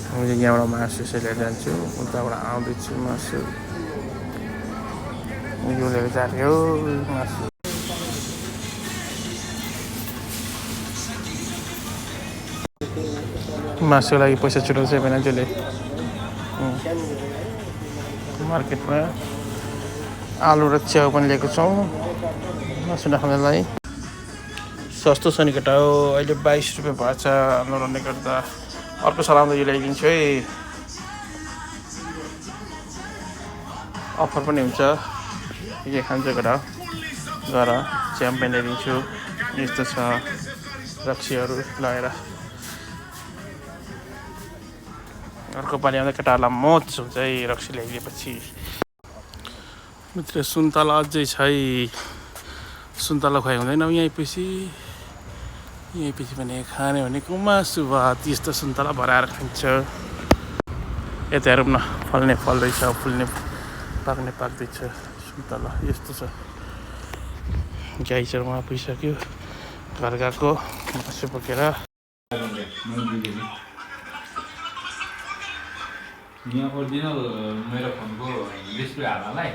यहाँबाट मासु यसै लिएर जान्छु उताबाट आउँदैछु मासु यो लिएर जान्यो मासु मासुको लागि पैसा छुटाउँछ मान्छेले मार्केटमा आलु र च्याउ पनि लिएको छौँ मासु नखानेलाई सस्तो छ नि केटा हो अहिले 22 रुपियाँ भएछ नरहने गर्दा अर्को साल आउँदा यो ल्याइदिन्छु है अफर पनि हुन्छ के खान्छ केटा गएर च्याम्पियन ल्याइदिन्छु यस्तो छ रक्सीहरू लगाएर अर्को पालि आउँदा केटाहरूलाई मोज हुन्छ है रक्सी ल्याइदिएपछि मित्र सुन्तला अझै छ है सुन्तला खुवाइ हुँदैन यहीँपछि पनि खाने भनेको मासु भात यस्तो सुन्तला भराएर खान्छ यता हेरौँ न फल्ने फल्दैछ फुल्ने पाक्ने पाक्दैछ सुन्तला यस्तो छ गाई चराउमा पुगिसक्यो घर गएको मासु बोकेर यहाँ ओरिजिनल मेरो फोनको डिस्प्ले हाल्नलाई